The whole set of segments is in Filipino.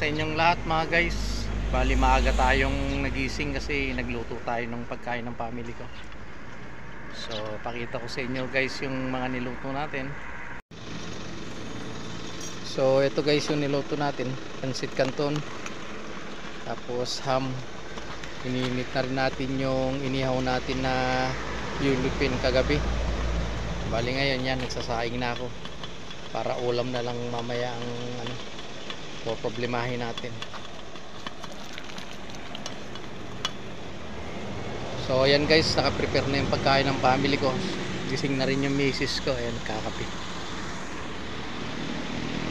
sa inyong lahat mga guys. Bali maaga tayong nagising kasi nagluto tayo ng pagkain ng family ko. So pakita ko sa inyo guys yung mga niluto natin. So ito guys yung niluto natin, pansit canton, tapos ham. Ininit na rin natin yung inihaw natin na yulupin kagabi. Bali ngayon yan, nagsasaing na ako para ulam na lang mamaya ang problemahin natin. So ayan guys, naka-prepare na yung pagkain ng family ko. Gising na rin yung misis ko, ayan, kakape.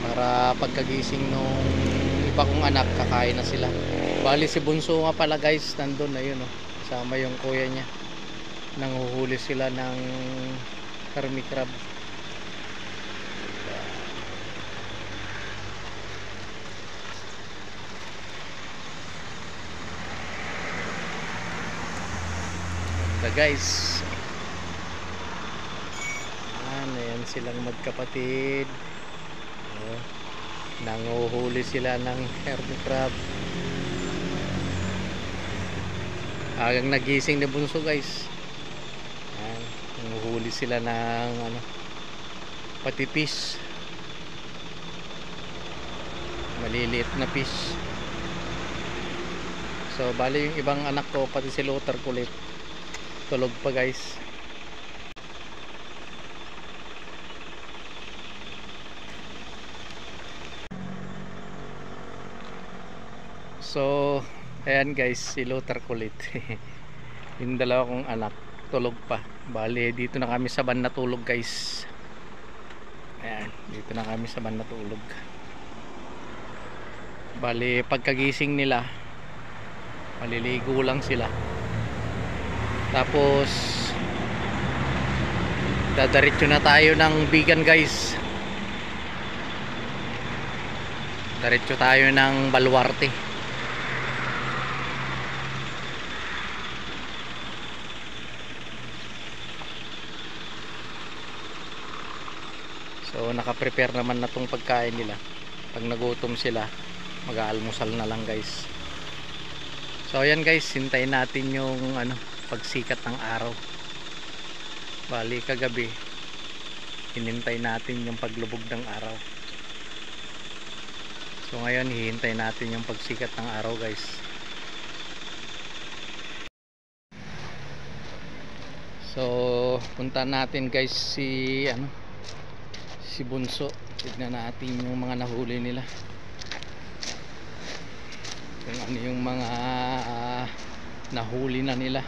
Para pagkagising nung iba kong anak, kakain na sila. Bali si Bunso nga pala guys, nandun na yun, oh. Kasama yung kuya niya. Nanghuhuli sila ng hermit crab. Guys, ayan silang magkapatid, nanguhuli sila ng hermit crab. Agang nagising ni Bunso guys, nanguhuli sila ng patipis, maliliit na fish. So bali yung ibang anak ko, pati si Luther kulit, tulog pa guys. So ayan guys, si Luther kulit. Yung dalawa kong anak tulog pa. Bali dito na kami sa van natulog guys. Ayan, dito na kami sa van natulog. Bali pagkagising nila, maliligo lang sila. Tapos dadaritso na tayo ng Bigan guys. Diretso tayo ng Baluarte. So naka-prepare naman na tong pagkain nila. Pag nagutom sila, mag-aalmusal na lang guys. So ayan guys, hintayin natin yung pagsikat ng araw. Bali kagabi hinintay natin yung paglubog ng araw. So ngayon hihintay natin yung pagsikat ng araw guys. So punta natin guys si Bunso. Tignan natin yung mga nahuli nila, kung ano yung mga nahuli na nila.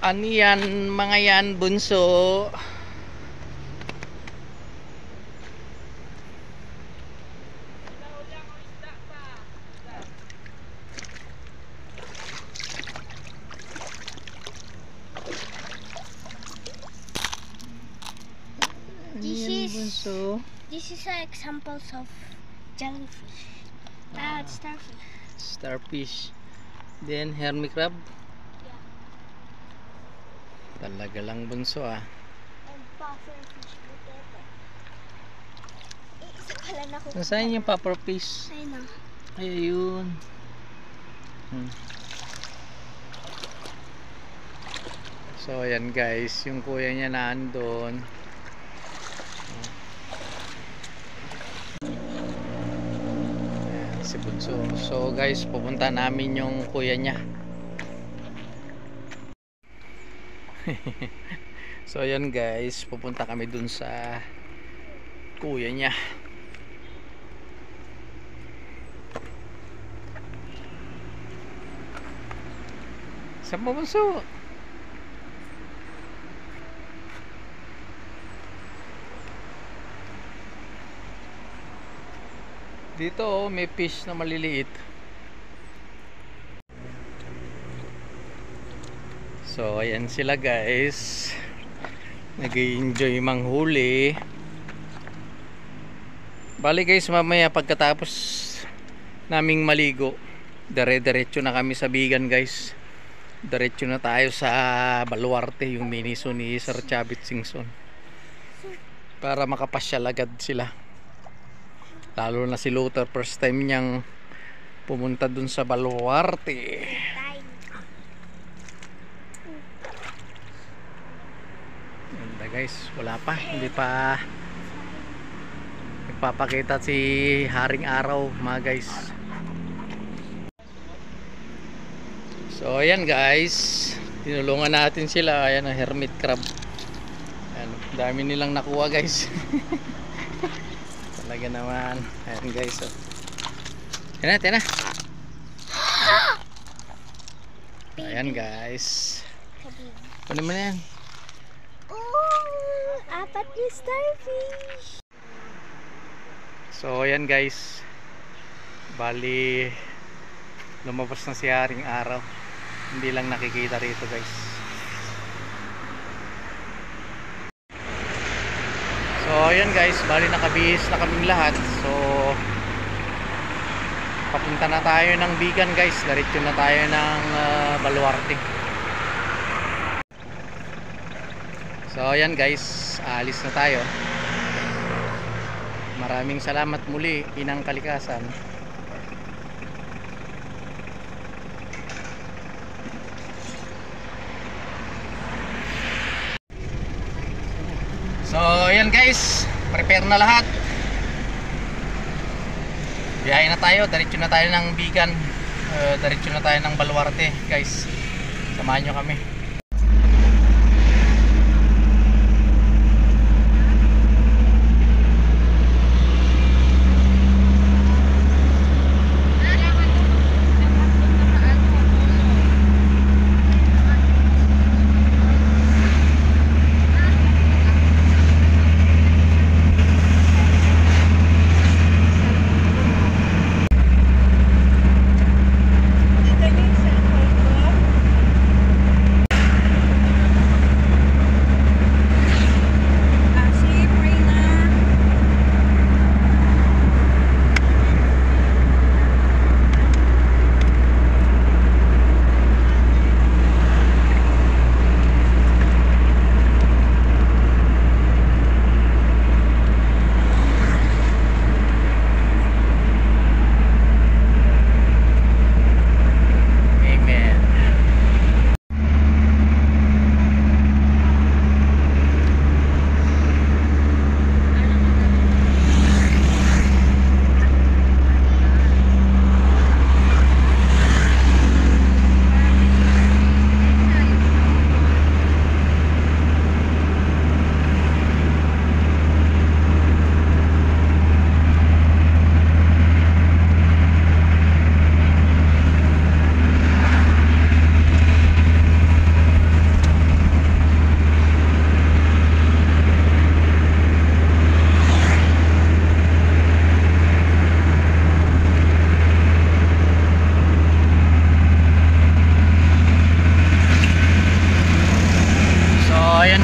Ano yan mga yan, Bunso? This is examples of jellyfish. Starfish. Starfish. Then hermit crab. Yeah. Talaga lang Bunso ah. And pufferfish. Isa pala na ko. Nasaan yung pufferfish? Ayun na. Ay, ayun. So ayan guys, yung kuya niya nandun. Si Bunso. So guys, pupunta namin yung kuya niya. So ayan guys, pupunta kami dun sa kuya niya. Saan mo Bunso? Dito oh, may fish na maliliit. So ayan sila guys, nag-enjoy manghuli. Bali guys, mamaya pagkatapos naming maligo, dire-diretso na kami sa Bigan guys. Diretso na tayo sa Baluarte, yung miniso ni Sir Chavit Singson. para makapasyal agad sila. Lalo na si Luther, first time niyang pumunta dun sa Baluarte. Ganda guys, wala pa, hindi pa nagpapakita si Haring Araw mga guys. So ayan guys, tinulungan natin sila. Ayan ang hermit crab. Ayan, dami nilang nakuha guys. Talaga naman. Ayan guys, oh. Ayan na. Ayan guys. Ano mo na yan? Oh, apat na starfish. So ayan guys, bali lumabas na si Haring Araw. Hindi lang nakikita rito guys. So ayan guys, bali nakabihis na kaming lahat. So papunta na tayo ng Bigan guys. Diretso na tayo ng Baluarte. So ayan guys, alis na tayo. Maraming salamat muli, Inang Kalikasan. So ayan guys, prepare na lahat. Biyahe na tayo, diretso na tayo ng Bigan. Diretso na tayo ng Baluarte guys. Samahan nyo kami.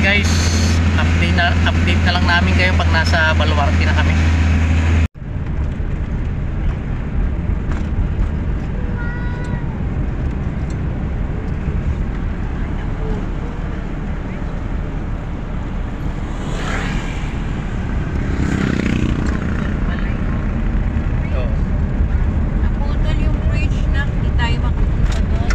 Guys, update na lang namin kayo pag nasa Baluarte na kami. Naputol yung bridge na, hindi tayo makapunta doon.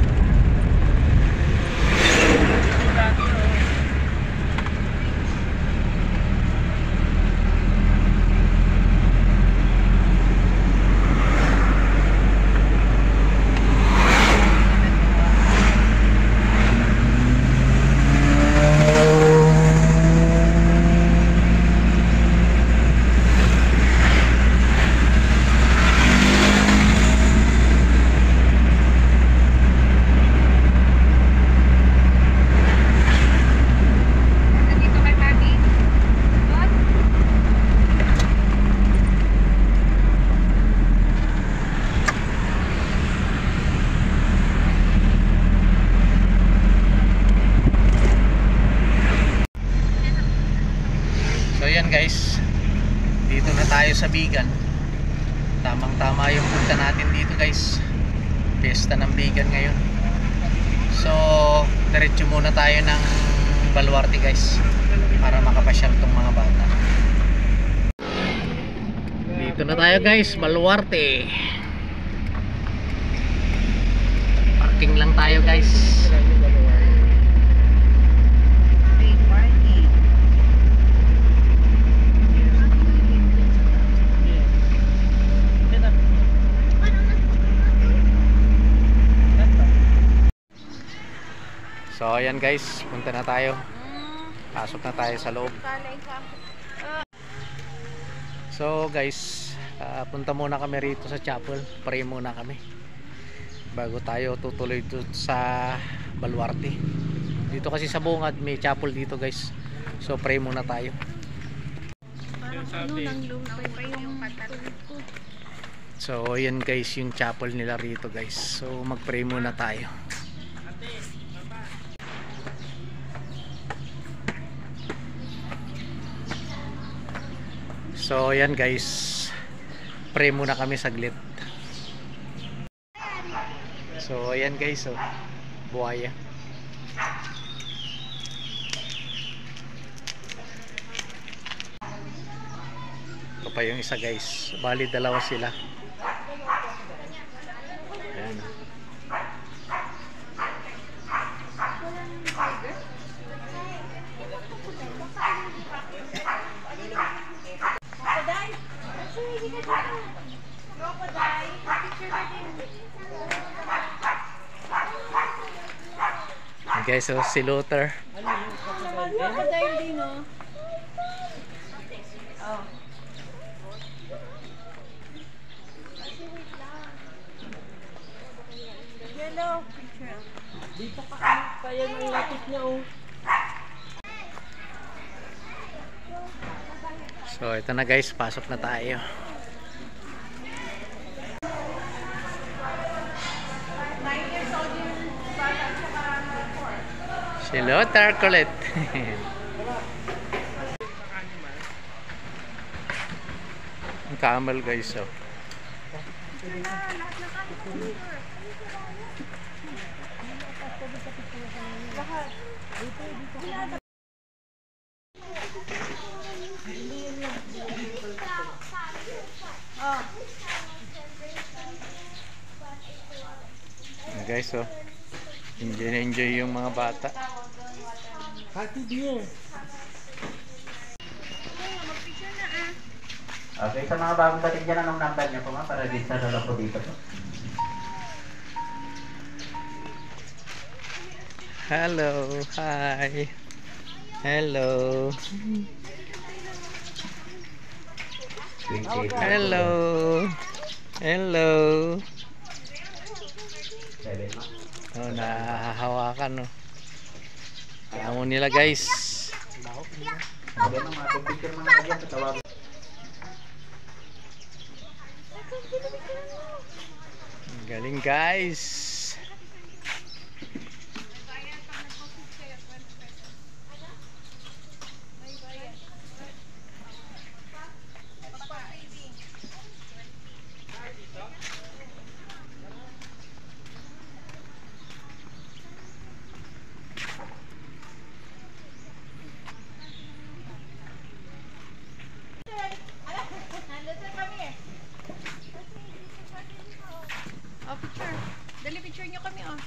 Ayan guys, dito na tayo sa Bigan. Tamang tama yung punta natin dito guys. Fiesta ng Bigan ngayon. So diretso muna tayo ng Baluarte guys, para makapasyal tong mga bata. Dito na tayo guys, Baluarte. Parking lang tayo guys. So ayan guys, punta na tayo. Pasok na tayo sa loob. So guys, punta muna kami rito sa chapel. Pray muna kami bago tayo tutuloy sa Baluarte. Dito kasi sa bungad may chapel dito guys. So pray muna tayo. So ayan guys, yung chapel nila rito guys. So mag-pray muna tayo. So ayan guys, pray muna kami saglit. So ayan guys, buhaya. Ito pa yung isa guys, bali dalawa sila. Ayan. Guys, so si Luther. Hello, picture. Dito pa yan ang lapis niya oh. So ito na guys, pasok na tayo. Si Luther kulit. Ang camel guys, oh. Guys, oh. Enjoy na enjoy yung mga bata. Happy New Year. Okay, sa mga bagong dating dyan, anong number niyo po para register na lang po dito po? Hello, hi. Hello. Hello. Hello. Oh, nahahawakan, oh. Amo nila guys. Galing guys. Oh, picture. Dali picture niyo kami, oh.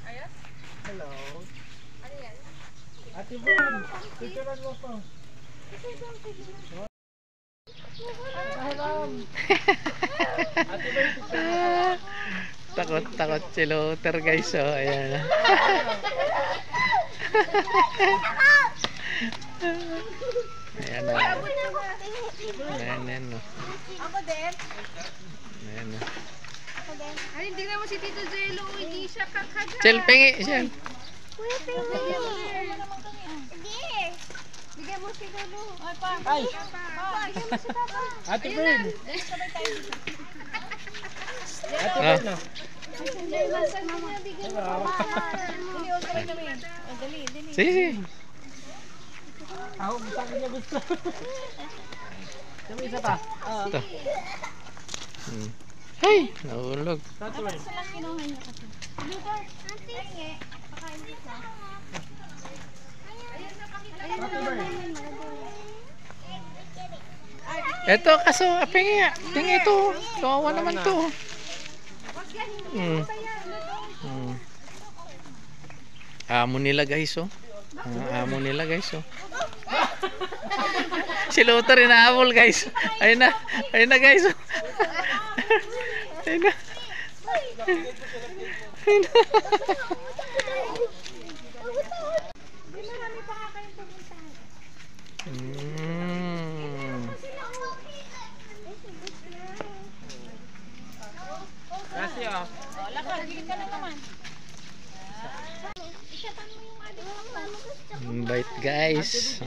Ayos? Hello. Ano yan? Ate Boom, picturean mo po. Ate Boom, picture. Takot si Luther guys, oh. Ayan. Ayan, oh. Ayan, oh. Ako din. Ayan, oh. Ay, hindi naman si Tito Jello. Hindi siya kakagat. Chel, pengi siya. Kuya, Bigyan mo si Lolo. Ay, pa. Ay, Bigyan mo si Papa. Ate Boom. Sabay tayo dito. Ate Ah. Boom. Hindi, basta mama. Bigyan mo Papa. Dali, huwag sabay kami. Oh, dali. Sige. Ako, sabi niya gusto. Sabi isa pa. Ito. Hey, nahulog. Ate Boom. Isa lang kinuha niyo kasi. Luther, auntie. Pakain dito. Ayun na, pakita. Ayun na, Ate Boom. Ay, Eto kaso, pingi ito. Kawawa naman to. Amo nila guys oh. Amo nila guys oh. Si Luther inahabol guys. Ayun na guys oh. Ayun na. Ayun na. Kasi ah. Invite guys.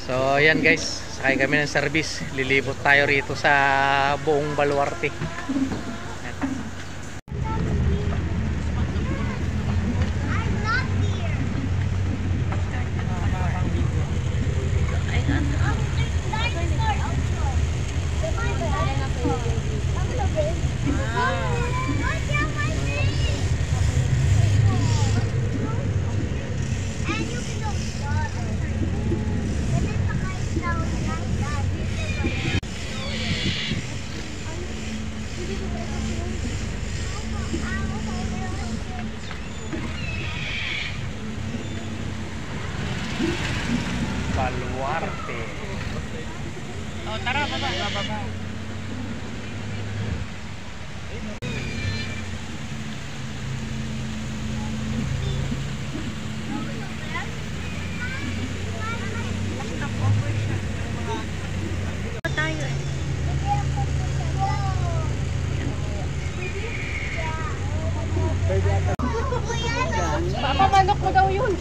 So ayan guys, sakay kami ng service. Lilibot tayo rito sa buong Baluarte. Baluarte. Oh, tara, baba. Papamanok mo daw yun.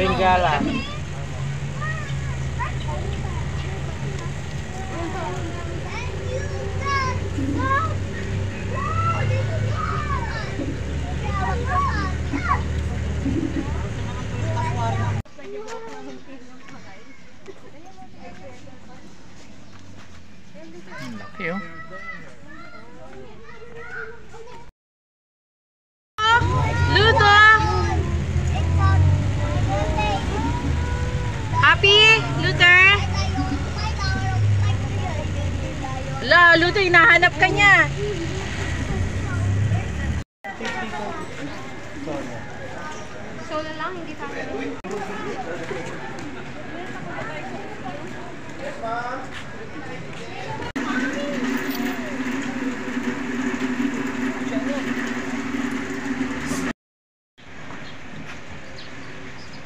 Bengala. Laki oh. Luto! Happy, Luther? La, Luther, hinahanap ka niya. Solo lang, hindi family.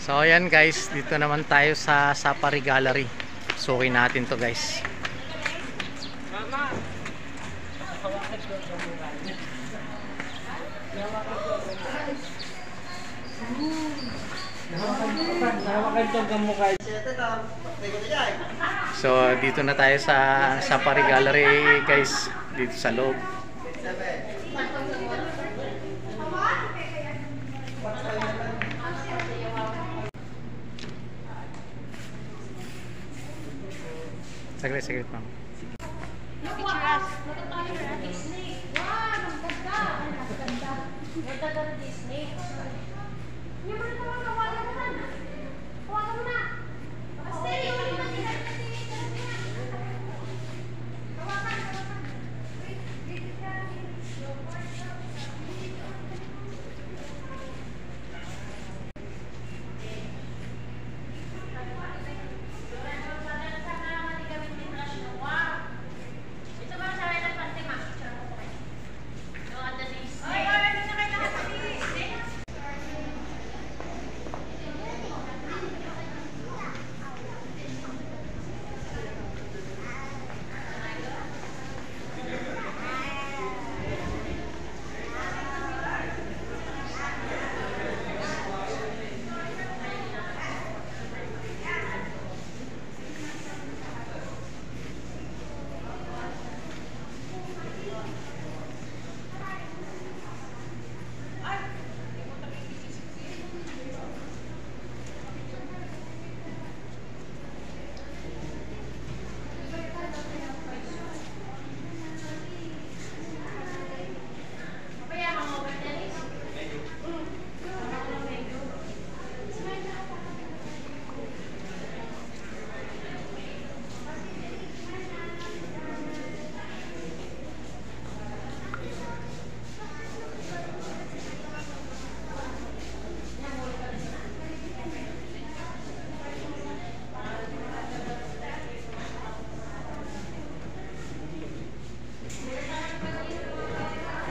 So ayan guys, dito naman tayo sa Safari Gallery. Sukin natin to guys. So dito na tayo sa Safari Gallery guys, dito sa loob. Saglit ma'am.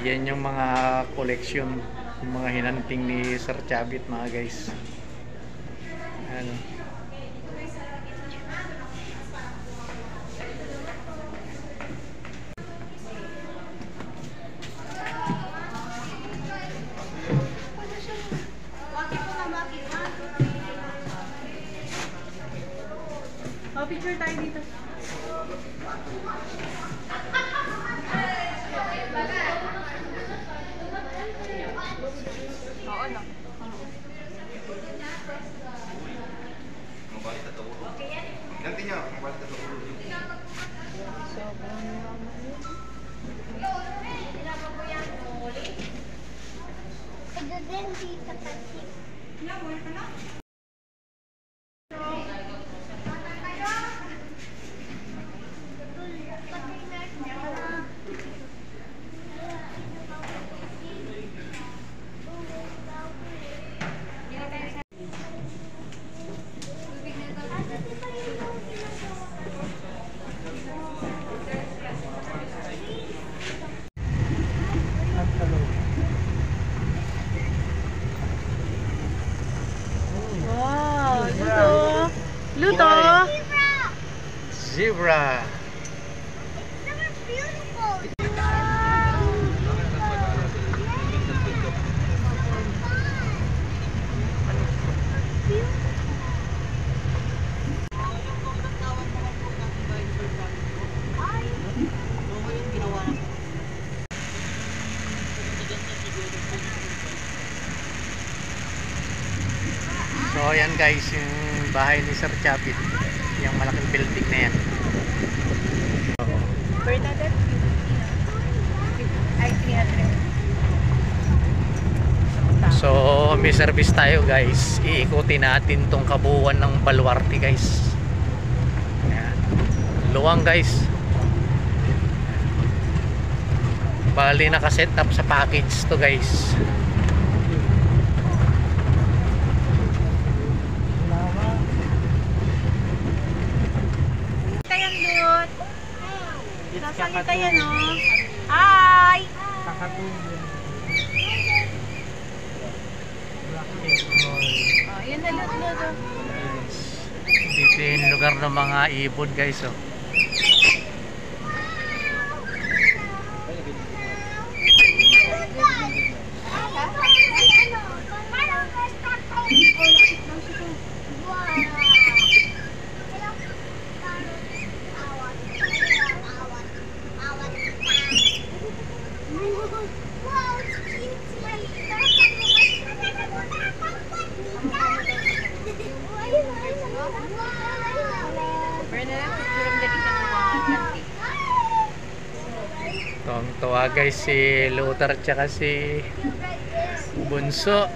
Yan yung mga collection, yung mga hinanting ni Sir Chavit mga guys. Ano. Oh, picture tayo dito. Oo, no. Nanti niya, magbalik na sa ulo. Wow, luto. Luto. Zebra. So ayan guys, yung bahay ni Sir Chavit, yung malaking building na yan. Bernadette, ay 300. So may service tayo guys, iikutin natin tong kabuuan ng Baluarte guys. Ayan. Luwang guys. Bali naka-set up sa package to guys. Tayan, Lut. Sasalita yan, oh. Hi! Oh, yan na, Lut, Lut, oh. Dito yung lugar ng mga ibon guys oh. Bernadette, picture ang dali ng mga Tuwang-tuwa guys si Luther tsaka si Bunso.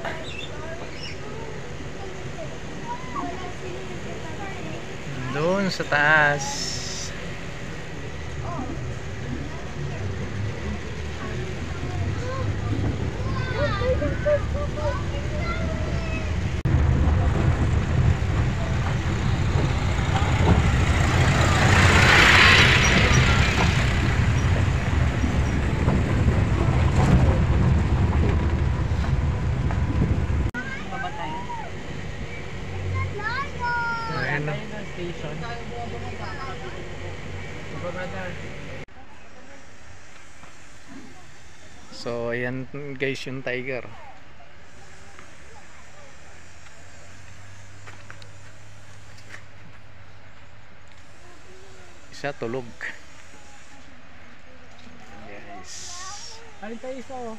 Doon sa taas. Ayan. Station. So ayan guys yung tiger. Isa tulog. Yes. Alin tayo isa oh.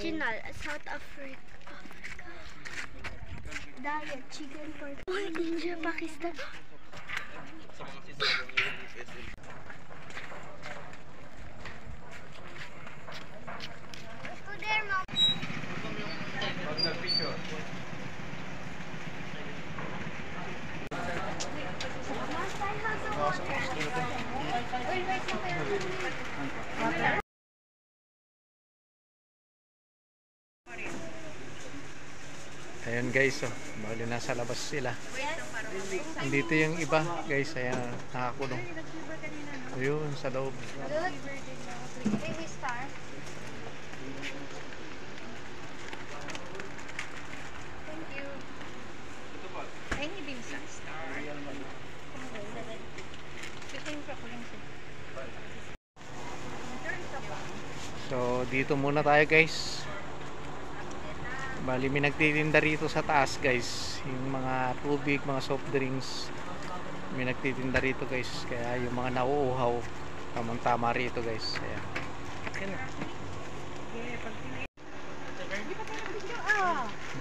Original, South Africa. Diet, chicken pork. India, Pakistan. Ayan guys, oh. Bali nasa labas sila. Andito yung iba guys, ayan, nakakulong. Ayun, sa loob. Baby star. Thank you. Ay, hindi binsa. Star. So, dito muna tayo guys. Bali, may nagtitinda rito sa taas guys. Yung mga tubig, mga soft drinks. May nagtitinda rito guys. Kaya yung mga nauuhaw, tamang-tama rito guys. Ayan.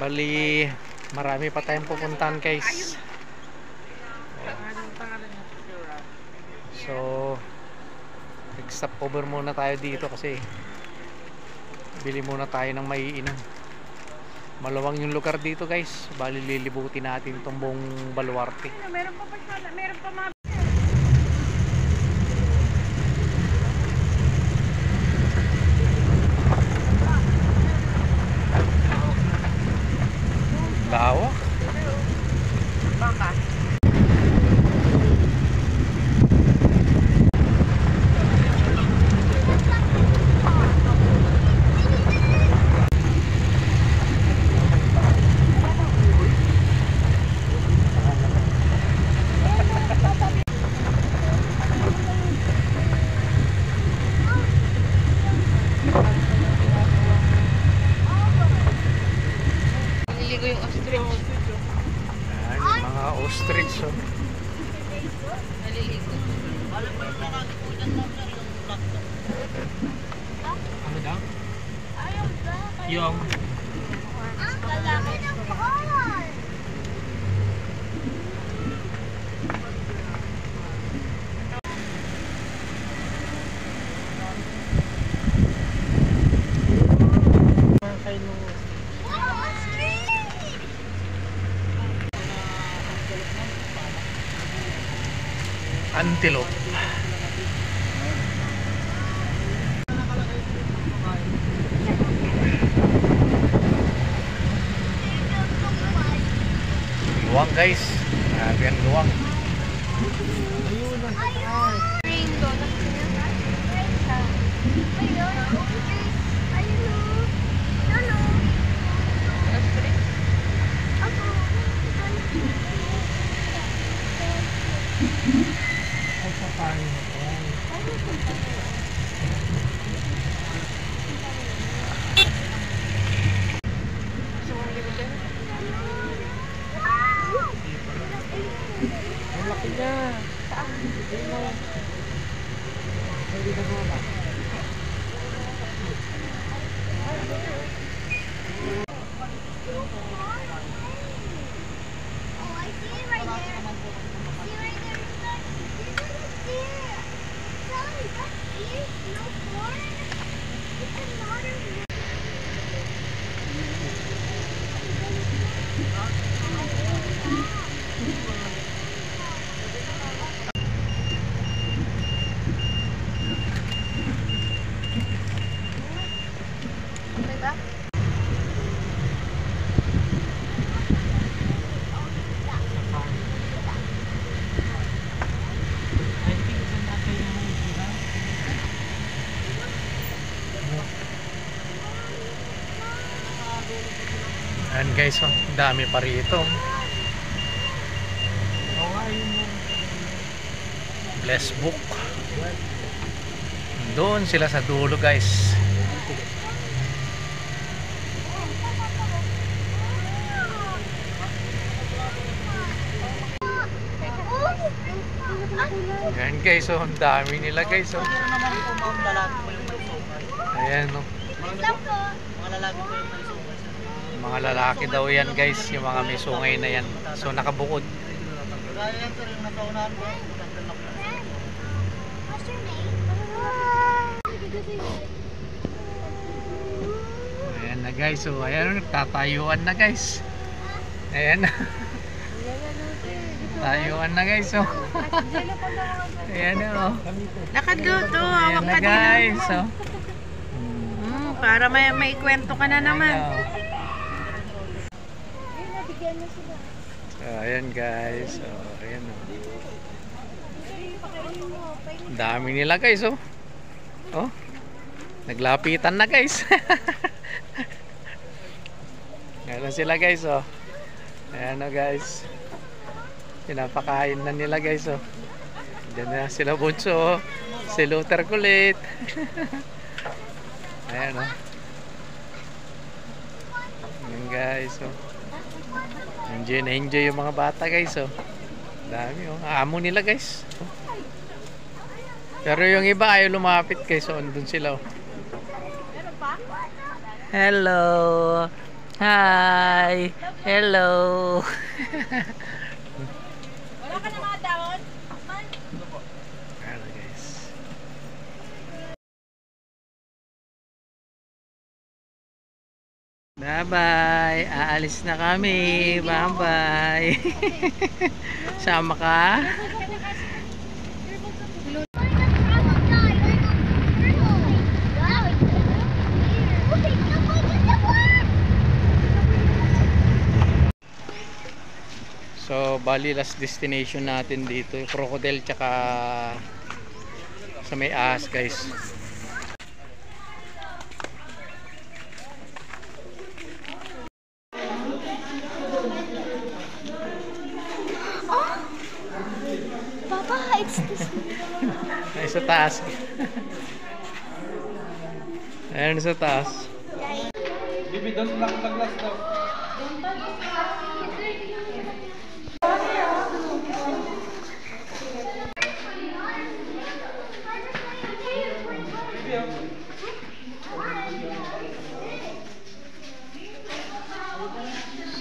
Bali, marami pa tayong pupuntahan guys. So, nag-stop over muna tayo dito kasi bili muna tayo ng maiinom. Malawang yung lugar dito guys. Bali, lilibutin natin itong buong baluarte. Meron pa siya. Meron pa mga... Lawak. Naliligo yung ostrich. Ayan, yung mga ostrich. Oh. Naliligo. Ano daw? Ayaw ba? Yung Ang lalaki ng color. Wow, sweet! Antelope. Luwang guys. Grabe ang luwang. Green donut. Ostrich. ang laki niya. Pwede na mga Oh, I see it right there. See right there? It's deer. Sally, that's deer. No corn. It's another deer. Diba? Ayan guys, oh, dami pa rito. Bless book. Doon sila sa dulo guys. Ayan guys, oh, ang dami nila guys. Oh. Ayan, oh. Mga lalaki daw yan guys, yung mga may sungay na yan. So nakabukod. What's your name? Ayan na guys, so ayan, nagtatayuan na guys. Ayan na. Tayuan na guys, oh. Ayan na, oh. Nakadluto. Ayan Hawak na ka din. guys, oh. Para may kwento ka na naman. Ayan, oh. bigyan mo sila. So, ayan guys. So, ayan oh. Ang dami nila guys oh. Oh. Naglapitan na guys. Ayan na sila guys oh. Ayan oh guys. Pinapakain na nila guys oh. Diyan na sila bunso oh. Si Luther kulit. Ayan oh. Ayan guys oh. Enjoy na enjoy yung mga bata guys oh. Dami oh. Amo nila guys oh. Pero yung iba ayaw lumapit guys so andun sila oh. Hello. Hi. Hello. Wala ka na mga daon? Hello guys. Bye-bye. Aalis na kami. Bye-bye. Sama ka? So, bali last destination natin dito, yung crocodile tsaka sa may ahas guys. Papa, it's this. Ay, sa taas. Ayan sa taas. Bibi, don't lock the glass daw.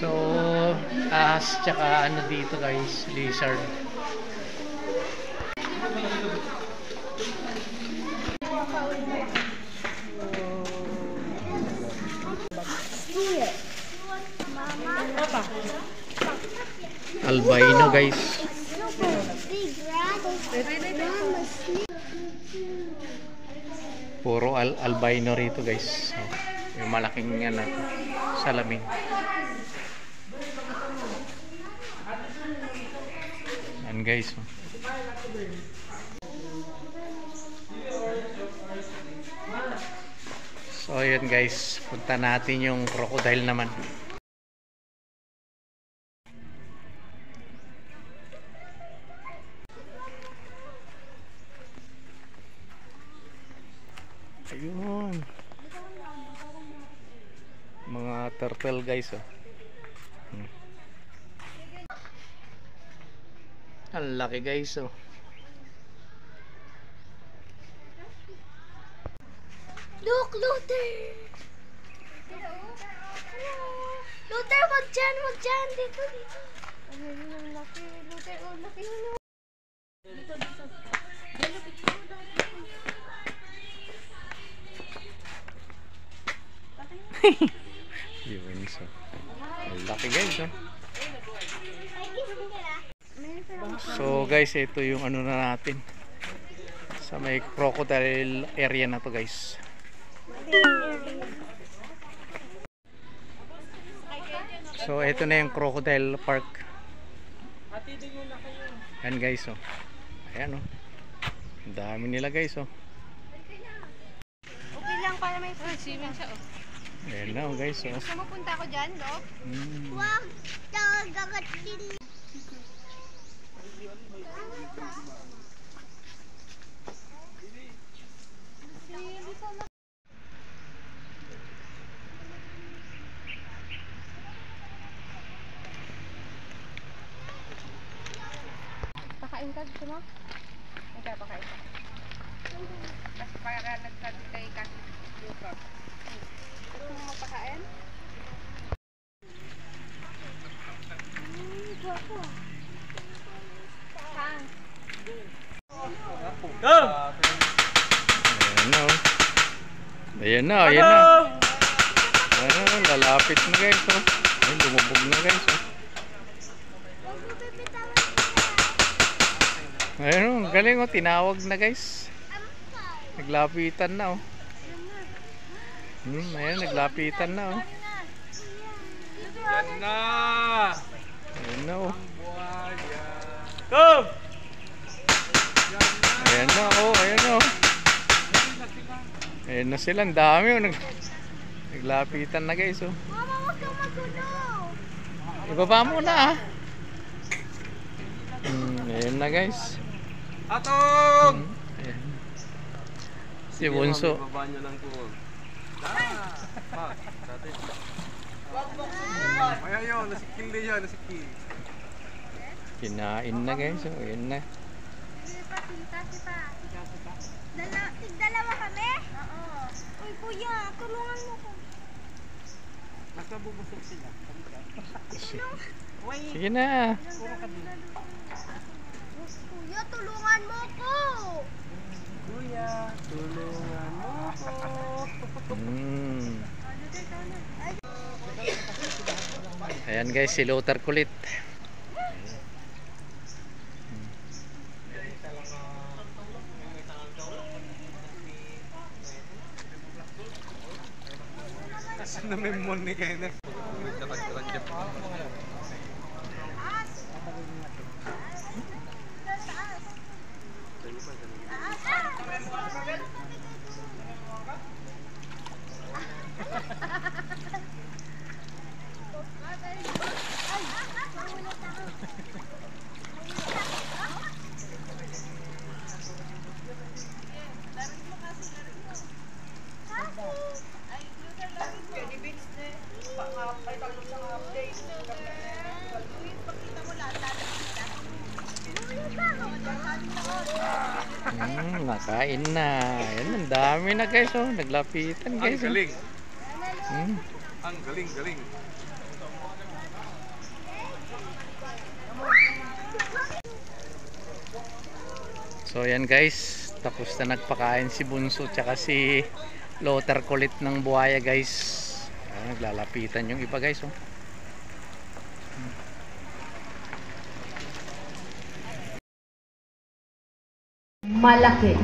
So, ahas tsaka ano dito guys, lizard. Albino guys. Big rabbit. Puro albino rito guys. So, yung malaking ano, salamin. Yan guys. Oh. So ayan guys, punta natin yung crocodile naman. Ayun. Mga turtle guys oh. Ang laki guys oh. Look, Luther! Luther, wag dyan, wag dyan. Dito, dito. Ang laki, Luther. Oh, laki mo. Dito, dito. Yun so. Ang laki guys oh. So guys, ito yung ano na natin. Sa may crocodile area na to guys. So ito na yung crocodile park. Ayan guys oh. Ayan oh. Ang dami nila guys oh. Okay lang para may swimming siya oh. Ayan na oh guys oh. Gusto mo punta ko dyan, no? Wag, tagagat din. Pakain ka, gusto mo? Nagpapakain ka. Tapos para nagkatay ka. Gusto mo magpakain? Saan? Ayan na oh. Ayan na, ayan na. Ayan na, lalapit na guys oh. Ay, lumubog na guys oh. Ayan oh, galing oh, tinawag na guys. Naglapitan na oh. Ayan, naglapitan na oh. Yan na! Ayan na oh. Buhaya! Go! Ayan na oh, ayan na oh. Ayan na sila, ang dami oh. Naglapitan na guys oh. Mama, huwag kang magulo. Ibaba mo na ah. Ayan na guys. Atong! Ayan. Si Bunso. Baba nyo lang po. Ayan yun, nasikil din yun, nasikil. Kinain na guys oh. Ayan na. Sipa. Tigdalawa kami? Oo. Uy, kuya, tulungan mo ko. Nasa bubusog sila. Sige na. Kuya, tulungan mo ko. Kuya, tulungan mo ko. Ayan guys, si Luther kulit. Na may money kayo na. Nakain na. Ayan, ang dami na guys oh. Naglapitan Ang guys. galing. Hmm. Ang galing, galing. So ayan guys, tapos na nagpakain si Bunso tsaka si Luther kulit ng buhaya guys. Ayan, naglalapitan yung iba guys oh. Malaki.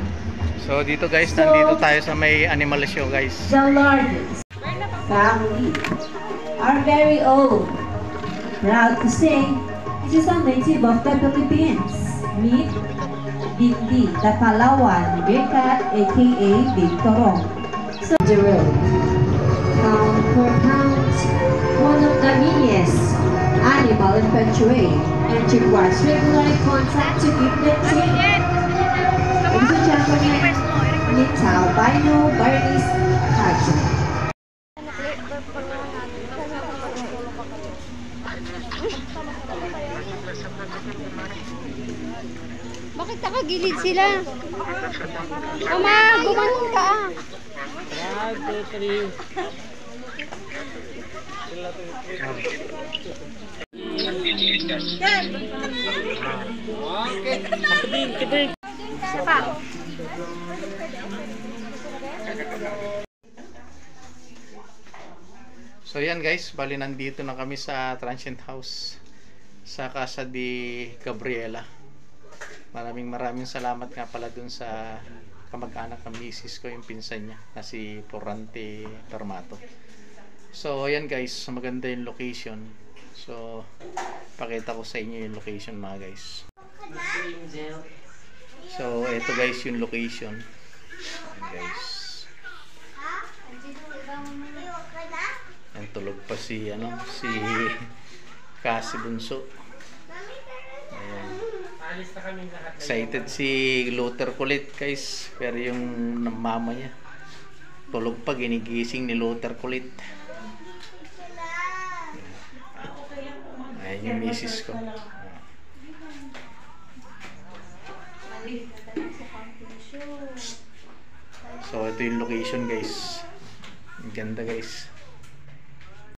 So dito guys, nandito tayo sa may animal show guys. The largest family are very old. Proud to say, this is a native of the Philippines. Meet Bindi, the Palawan Bearcat, aka Big Torong. So, the road. Pound for pound, one of the meanest animal in Pechuay, and requires regular contact to keep them safe. Ladies and gentlemen, meet Albino Barnes Hudson. Bakit nakagilid sila? Mama, gumanon ka ah. 1, 2, 3. So yan guys, bali nandito na kami sa transient house sa Casa di Gabriela. Maraming salamat nga pala dun sa kamag-anak ng misis ko, yung pinsan niya na si Porante Permato. So ayan guys, maganda yung location. So pakita ko sa inyo yung location mga guys. So ito guys yung location. Ayan guys. Ayan, tulog pa si Kasi Bunso. Ayan. Excited si Luther kulit guys, pero yung mama niya tulog pa, ginigising ni Luther kulit. Ayan yung misis ko. So ito yung location guys. Ang ganda guys.